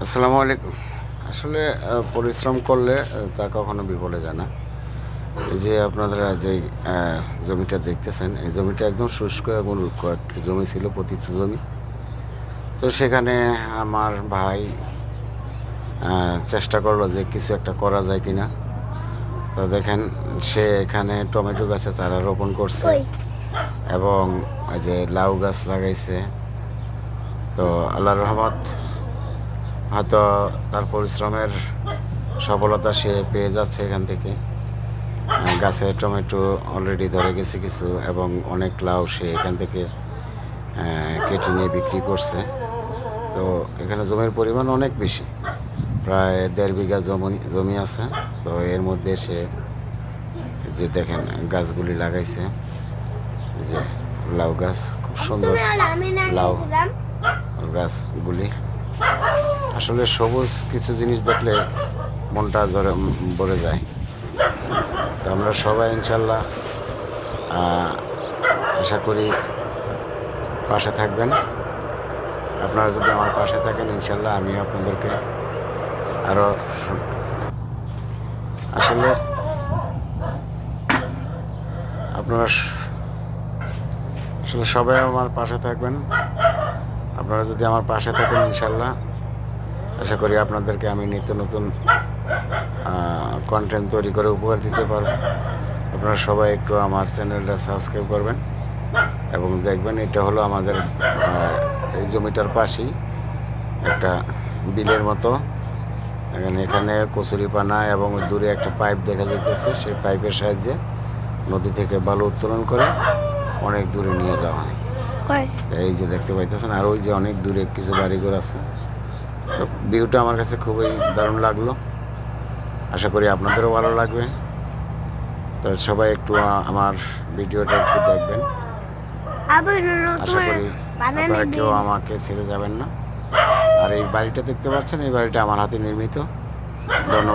আসসালামু আলাইকুম। আসলে পরিশ্রম করলে তা কখনো বিফলে যায় না। এই যে আপনারা যেই জমিটা দেখতেছেন, এই জমিটা একদম শুষ্ক এবং রুক্ষ একটা জমি ছিল, পতিত জমি। তো সেখানে আমার ভাই চেষ্টা করলো যে কিছু একটা করা যায় কিনা। তো দেখেন, সে এখানে টমেটো গাছের চারা রোপণ করছে এবং এই যে লাউ গাছ লাগাইছে। তো আল্লাহর রহমত, হয়তো তার পরিশ্রমের সফলতা সে পেয়ে যাচ্ছে এখান থেকে। গাছে টমেটো অলরেডি ধরে গেছে কিছু, এবং অনেক লাউ সে এখান থেকে কেটে নিয়ে বিক্রি করছে। তো এখানে জমির পরিমাণ অনেক বেশি, প্রায় 1.5 বিঘা জমি আছে। তো এর মধ্যে সে যে দেখেন গাছগুলি লাগাইছে, এই যে লাউ গাছ, খুব সুন্দর লাউ গাছগুলি। আসলে সবুজ কিছু জিনিস দেখলে মনটা ভরে যায়। তো আমরা সবাই ইনশাল্লাহ আশা করি পাশে থাকবেন। আপনারা যদি আমার পাশে থাকেন, ইনশাল্লাহ আমিও আপনাদেরকে আরও, আসলে আপনারা আসলে সবাই আমার পাশে থাকবেন। আপনারা যদি আমার পাশে থাকেন, ইনশাল্লাহ আশা করি আপনাদেরকে আমি নিত্য নতুন কন্টেন্ট তৈরি করে উপহার দিতে পারব। আপনারা সবাই একটু আমার চ্যানেলটা সাবস্ক্রাইব করবেন এবং দেখবেন, এটা হলো আমাদের এই জমিটার পাশেই একটা বিলের মতো। এখানে কচুরিপানা এবং দূরে একটা পাইপ দেখা যাইতেছে। সেই পাইপের সাহায্যে নদী থেকে বালু উত্তোলন করে অনেক দূরে নিয়ে যাওয়া হয়। এই যে দেখতে পাইতেছেন, আর ওই যে অনেক দূরে কিছু বাড়িঘর আছে। তো ভিউটা আমার কাছে খুবই দারুণ লাগলো। আশা করি আপনাদেরও ভালো লাগবে। তো সবাই একটু আমার ভিডিওটা একটু দেখবেন। আশা করি আপনারা কেউ আমাকে ছেড়ে যাবেন না। আর এই বাড়িটা দেখতে পাচ্ছেন, এই বাড়িটা আমার হাতে নির্মিত। ধন্যবাদ।